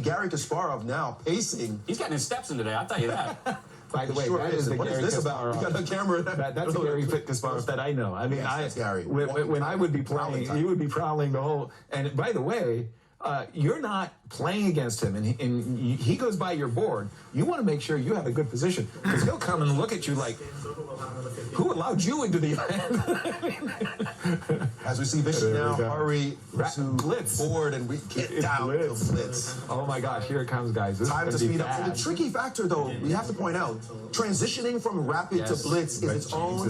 Garry Kasparov now pacing. He's getting his steps in today, I'll tell you that. By the way, Sure that is the what Garry is this Kasparov. about? You got a camera. That's the Garry Kasparov that I know. I mean, Yes, Garry. When I would be playing, he would be prowling the whole. And by the way, you're not playing against him, and he goes by your board. You want to make sure you have a good position, because he'll come and look at you like, who allowed you into the event? As we see Vishy now hurry to blitz board and we get down blitz. to blitz. Oh my gosh, here it comes, guys. This Time is to gonna be speed up. bad. So the tricky factor, though, we have to point out, transitioning from rapid to blitz is its own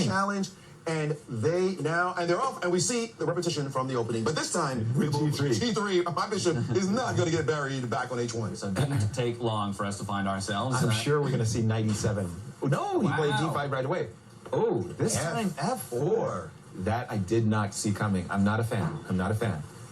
challenge. And they now, and they're off, and we see the repetition from the opening. But this time, with G3, my bishop is not going to get buried back on H1. So it didn't take long for us to find ourselves. I'm sure we're going to see 97. No, he played D5 right away. Oh, this time F4. That I did not see coming. I'm not a fan.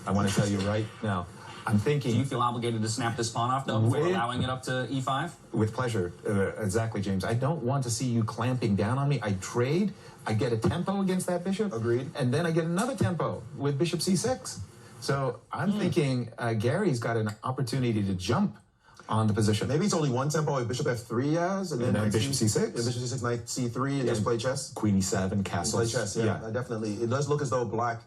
I want to tell you right now. I'm thinking. Do you feel obligated to snap this pawn off, though, before allowing it up to E5? With pleasure. Exactly, James. I don't want to see you clamping down on me. I trade. I get a tempo against that bishop. Agreed. And then I get another tempo with bishop C6. So I'm thinking Garry's got an opportunity to jump on the position. Maybe it's only one tempo if bishop F3 has, and then bishop C6. Yeah, bishop C6, knight C3, and just play chess. Queen E7, castle. Play chess, yeah, definitely. It does look as though black.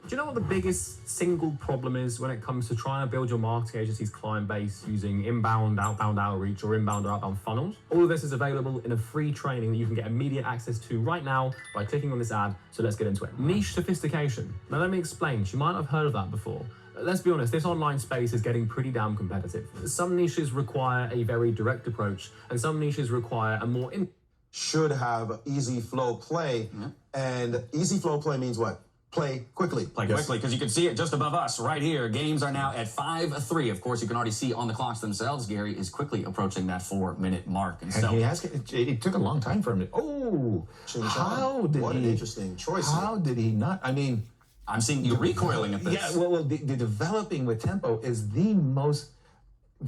Do you know what the biggest single problem is when it comes to trying to build your marketing agency's client base using inbound, outbound outreach, or inbound or outbound funnels? All of this is available in a free training that you can get immediate access to right now by clicking on this ad. So let's get into it. Niche sophistication. Now let me explain. You might not have heard of that before. Let's be honest, this online space is getting pretty damn competitive. Some niches require a very direct approach, and some niches require a more should have easy flow play, and easy flow play means what? Play quickly. Play quickly, because you can see it just above us right here. Games are now at 5-3. Of course, you can already see on the clocks themselves, Garry is quickly approaching that 4-minute mark. And so he has. It took a long time for him to. Oh, how did what an interesting choice. How did he not? I mean, I'm seeing you recoiling at this. Yeah, well, the developing with tempo is the most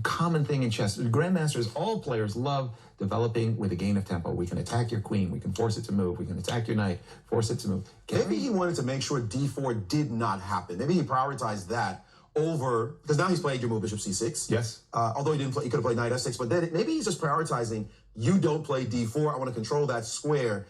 common thing in chess. Grandmasters, all players love developing with a gain of tempo. We can attack your queen. We can force it to move. We can attack your knight, force it to move. Maybe he wanted to make sure D4 did not happen. Maybe he prioritized that over, because now he's playing your move bishop C6. Yes. Although he didn't play, he could have played knight F6, but then maybe he's just prioritizing, you don't play D4, I want to control that square.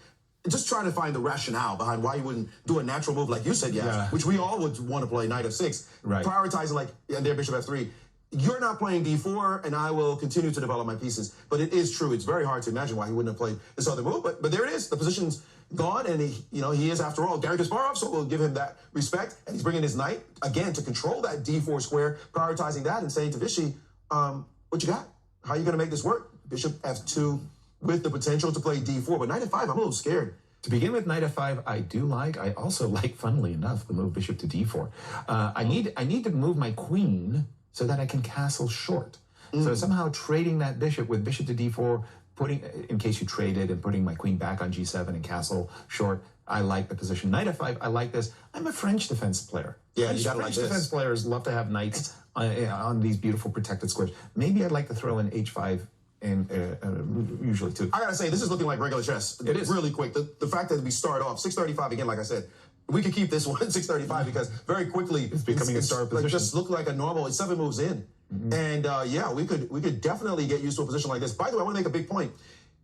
Just trying to find the rationale behind why you wouldn't do a natural move like you said, which we all would want to play knight F6. Right. Prioritizing like, and there bishop F3. You're not playing D4, and I will continue to develop my pieces. But it is true. It's very hard to imagine why he wouldn't have played this other move. But there it is. The position's gone, and he is, after all, Garry Kasparov, so we'll give him that respect. And he's bringing his knight, again, to control that D4 square, prioritizing that and saying to Vishy, what you got? How are you going to make this work? Bishop F2 with the potential to play D4. But knight F5, I'm a little scared. To begin with, knight F5, I do like. I also like, funnily enough, the move bishop to D4. I need to move my queen so that I can castle short. So somehow trading that bishop with bishop to D4, putting, in case you trade it, and putting my queen back on G7 and castle short, I like the position. Knight F5, I like this. I'm a French defense player. Yeah, you gotta French like this. defense players love to have knights on these beautiful protected squares. Maybe I'd like to throw in H5 and usually too. I gotta say, this is looking like regular chess. It is. Really quick. The fact that we start off 6:35 again, like I said, we could keep this one at 6:35 because very quickly it's becoming a star position. Like just look like a normal. It's 7 moves in, and yeah, we could definitely get used to a position like this. By the way, I want to make a big point.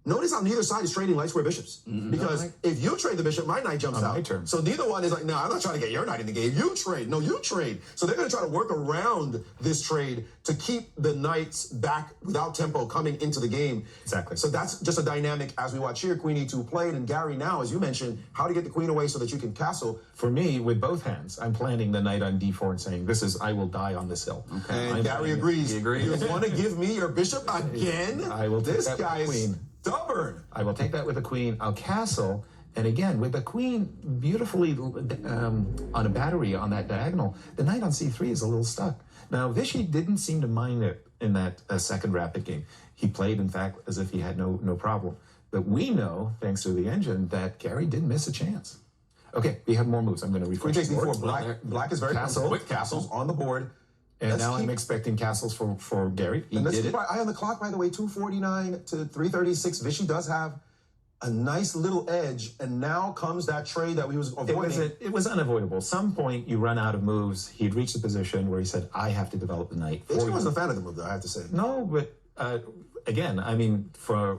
Notice how neither side is trading light square bishops. Because if you trade the bishop, my knight jumps out. My turn. So neither one is like, no, I'm not trying to get your knight in the game. You trade. No, you trade. So they're going to try to work around this trade to keep the knights back without tempo coming into the game. Exactly. So that's just a dynamic as we watch here. Queen E2 played, and Garry now, as you mentioned, how to get the queen away so that you can castle. For me, with both hands, I'm planting the knight on D4 and saying, this is, I will die on this hill. Okay. And Garry agrees. He agrees. You want to give me your bishop again? I will take this that with guy's the queen. Stubborn. I will take that with the queen. I'll castle. And again, with the queen beautifully on a battery on that diagonal, the knight on C3 is a little stuck. Now, Vishy didn't seem to mind it in that second rapid game. He played, in fact, as if he had no problem. But we know, thanks to the engine, that Garry didn't miss a chance. Okay, we have more moves. I'm going to refresh Queen takes the board. D4. Black is very Castle. quick castles on the board. And now I'm expecting castles for Garry. He and let's did keep it. our eye on the clock, by the way, 2:49 to 3:36. Vishy does have a nice little edge, and now comes that trade that we was avoiding. It was unavoidable. Some point you run out of moves. He'd reached the position where he said, "I have to develop the knight." He wasn't a fan of the move, though, I have to say. No, but again, I mean, from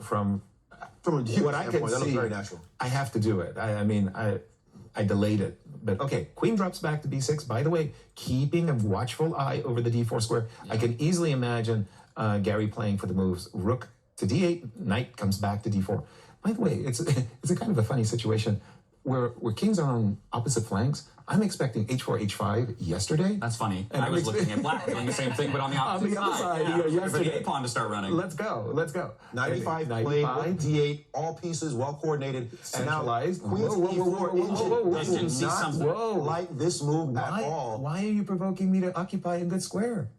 From a what I can that looks see, very natural. I have to do it. I delayed it. But okay, queen drops back to b6. By the way, keeping a watchful eye over the d4 square. Yeah. I can easily imagine Garry playing for the moves rook to d8, knight comes back to d4. By the way, it's a kind of a funny situation where kings are on opposite flanks. I'm expecting h4, h5 yesterday. That's funny. And I was looking at black doing the same thing, but on the opposite side. Yeah, yesterday. For the a-pawn to start running. Let's go. Knight e5, played rook d8, all pieces well coordinated, centralized. And now queen e4, does not like this move at all. Why are you provoking me to occupy a good square?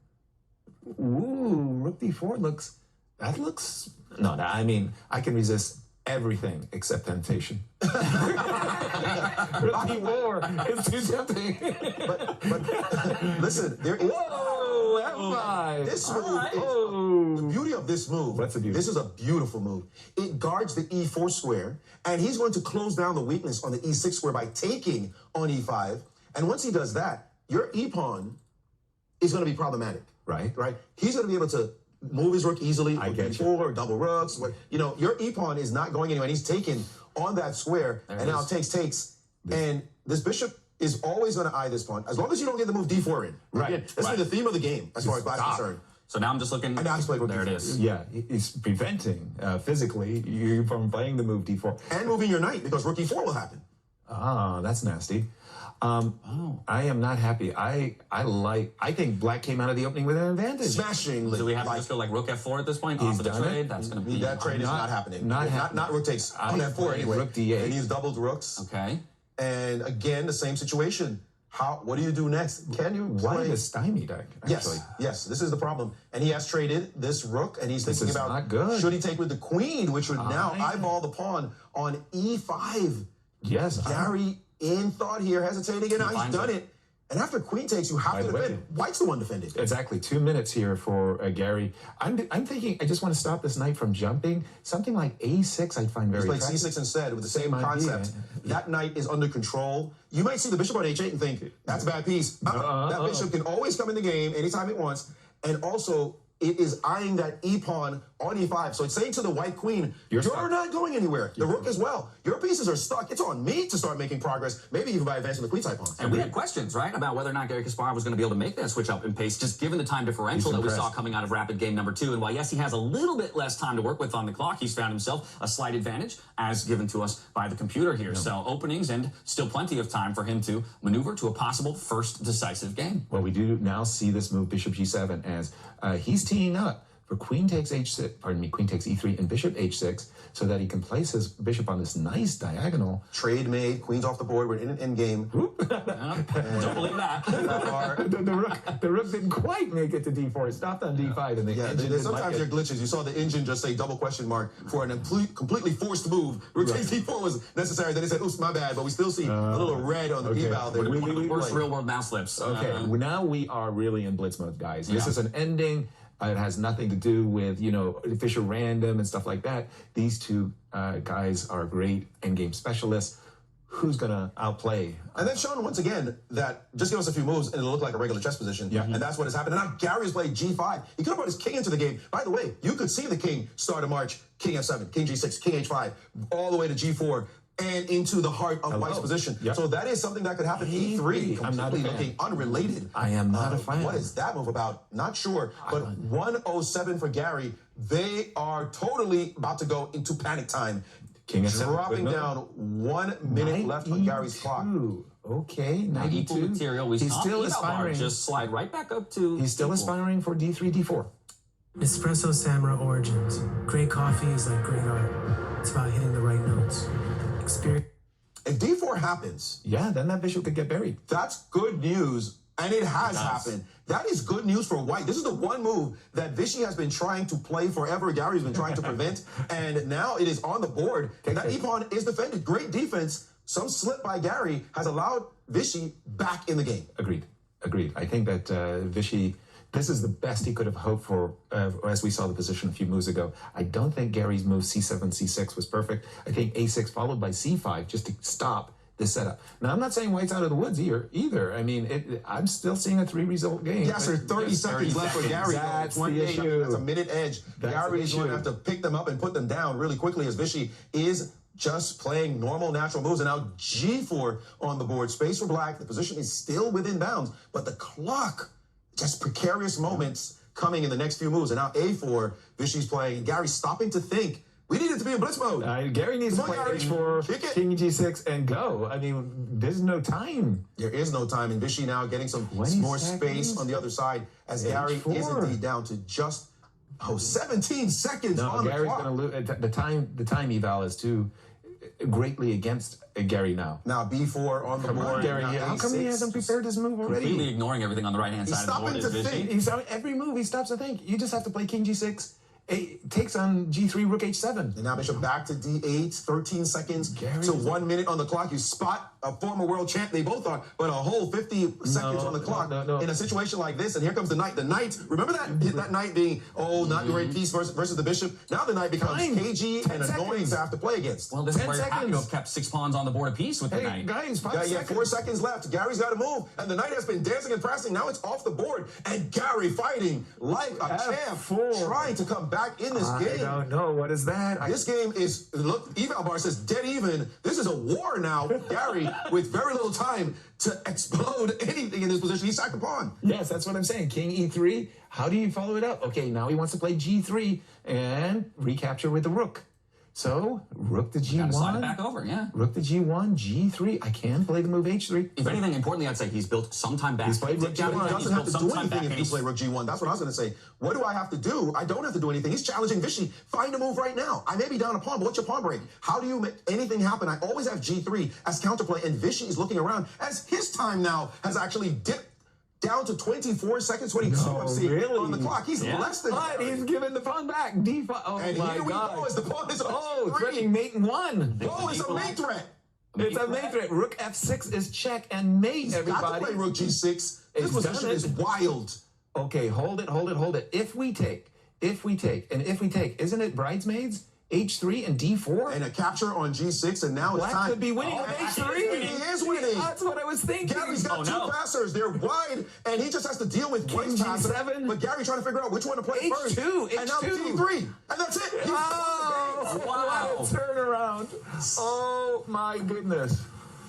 Ooh, rook d4 looks. No, I mean, I can resist everything except temptation. Rook d4 is too tempting. but listen, there is. Whoa, F5. This move, the beauty of this move. What's the beauty? This is a beautiful move. It guards the e4 square, and he's going to close down the weakness on the e6 square by taking on e5. And once he does that, your e-pawn is going to be problematic. Right. He's going to be able to move his rook easily with get d4 or double rooks. Your e-pawn is not going anywhere. And he's taken on that square, and now takes. And this bishop is always going to eye this pawn, as long as you don't get the move d4 in. Right. Again, this is the theme of the game, as far as black's concerned. So now I'm just looking. And now he's played rook there d4. It is. Yeah, it's preventing physically you from playing the move d4. And moving your knight, because rook e4 will happen. Ah, that's nasty. I am not happy. I think black came out of the opening with an advantage. Smashingly. Do we have to just go like rook f4 at this point? He's Off of the done trade? it. That's going to be... That trade is not happening. Not rook takes on f4 anyway. Rook d8. And he's doubled rooks. Okay. And again, the same situation. What do you do next? Can you play? Why is stymied, actually? Yes, this is the problem. And he has traded this rook, and he's thinking about not good. Should he take with the queen, which would now eyeball the pawn on e5. Yes. Garry in thought here, hesitating, and now he's done it. And after queen takes, you have to defend. White's the one defending. Exactly. 2 minutes here for Garry. I'm thinking, I just want to stop this knight from jumping. Something like a6 I'd find very attractive. C6 instead with the same concept. That knight is under control. You might see the bishop on h8 and think, that's a bad piece. That bishop can always come in the game anytime it wants. And also, it is eyeing that e-pawn on e5. So it's saying to the white queen, you're not going anywhere. The rook as well. Your pieces are stuck. It's on me to start making progress, maybe even by advancing the queen side pawn. And we had questions, right, about whether or not Garry Kasparov was going to be able to make that switch up in pace, just given the time differential that we saw coming out of rapid game number 2. And while, yes, he has a little bit less time to work with on the clock, he's found himself a slight advantage, as given to us by the computer here. So openings and still plenty of time for him to maneuver to a possible first decisive game. Well, we do now see this move, bishop g7, as he's teeing up for queen takes h6, queen takes e3 and bishop h6, so that he can place his bishop on this nice diagonal. Trade made, queen's off the board, we're in an end game. Don't believe that. the rook didn't quite make it to d4. It stopped on d5, and the engine sometimes there are glitches. You saw the engine just say double question mark for an completely forced move. Rook takes d4 was necessary. Then it said, oops, my bad. But we still see a little red on the eval there. One of the worst real-world mouse slips. Okay, now we are really in blitz mode, guys. This is an ending. It has nothing to do with, Fisher random and stuff like that. These two guys are great endgame specialists. Who's going to outplay? And then shown once again that just give us a few moves and it'll look like a regular chess position. Yeah. And that's what has happened. And now Garry's played g5. He could have brought his king into the game. By the way, you could see the king start a march, king f7, king g6, king h5, all the way to g4. And into the heart of White's position. Yep. So that is something that could happen. E3, completely looking unrelated. I am not a fan. What is that move about? Not sure. But 107 for Garry. They are totally about to go into panic time. King f7. Dropping down 1 minute left on Garry's clock. Okay, 92. Material. He's still aspiring. Just slide right back up to... He's still aspiring for d3, d4. Espresso Samurai Origins. Great coffee is like great art. It's about hitting the right notes. Experience. If d4 happens, then that bishop could get buried. That's good news, and it has happened. That is good news for White. This is the one move that Vishy has been trying to play forever. Garry's been trying to prevent, and now it is on the board. And that e-pawn is defended. Great defense. Some slip by Garry has allowed Vishy back in the game. Agreed. I think that Vishy This is the best he could have hoped for, as we saw the position a few moves ago. I don't think Garry's move c7, c6 was perfect. I think a6 followed by c5 just to stop this setup. Now, I'm not saying White's out of the woods either. I mean, I'm still seeing a 3-result game. Yes, there's 30 seconds left for Garry. That's one the game. issue. That's a minute edge. Garry is going to have to pick them up and put them down really quickly as Vishy is just playing normal, natural moves. And now g4 on the board. Space for black. The position is still within bounds, but the clock, just precarious moments coming in the next few moves. And now a4, Vishy's playing. Garry's stopping to think. We need it to be in blitz mode. Garry needs to play h4, king g6, and go. I mean, there's no time. There is no time, and Vishy now getting some more space on the other side as Garry is indeed down to just 17 seconds on the clock. Gary's going to lose. The time eval is too greatly against Garry now. Now b4 on the board. Garry, how come he hasn't prepared his move already? Completely ignoring everything on the right-hand side of the board is Vishy. Every move he stops to think. You just have to play king g6. Takes on g3, rook h7. And now bishop back to d8, 13 seconds to 1 minute on the clock. You spot a former world champ, they both are, but a whole 50 seconds on the clock in a situation like this. And here comes the knight. The knight, remember that knight being, not great piece versus the bishop? Now the knight becomes cagey and annoying to have to play against. Well, this is where you're happy to have kept 6 pawns on the board apiece with the knight. Guys, 5 seconds. 4 seconds left. Gary's got to move. And the knight has been dancing and pressing. Now it's off the board. And Garry fighting like a champ, trying to come back in this game. I don't know. What is that? This game is, look, eval bar says dead even. This is a war now. Garry, with very little time to explode anything in this position. He sacked a pawn. Yes, that's what I'm saying. King e3. How do you follow it up? Okay, now he wants to play g3 and recapture with the rook. So, rook to g1. Gotta slide it back over, yeah. Rook to g1, g3. I can play the move h3. If anything, importantly, I'd say he's built some time back. He's played rook g1. He doesn't have to do anything if you play rook g1. That's what I was going to say. What do I have to do? I don't have to do anything. He's challenging Vishy. Find a move right now. I may be down a pawn, but what's your pawn break? How do you make anything happen? I always have g3 as counterplay, and Vishy is looking around as his time now has actually dipped down to 24 seconds, 22 on the clock. He's less than that. He's giving the pawn back. D5. Oh, and my here we God. go as the pawn is on threatening mate in 1. Oh, it's a mate threat. It's a mate threat. Rook f6 is check and mate, everybody. Got to play rook g6. This position is wild. Okay, hold it. If we take, isn't it bridesmaids? H3 and D4? And a capture on G6, and now it's time. Could be winning with H3. He is winning. That's what I was thinking. Garry's got two passers. They're wide, and he just has to deal with one passer. G7. But Garry trying to figure out which one to play first. H2. And now G3. And that's it. Oh, wow. What a turnaround. Oh, my goodness.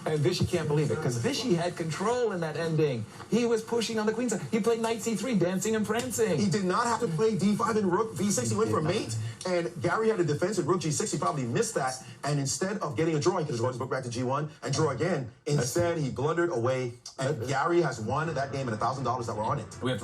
And Vishy can't believe it, because Vishy had control in that ending. He was pushing on the queen side. He played knight c3, dancing and prancing. He did not have to play d5 and rook v6. He went for mate, and Garry had a defensive rook g6. He probably missed that, and instead of getting a draw, he could have gone his book back to g1 and draw again. Instead, he blundered away, and Garry has won that game and $1,000 that were on it.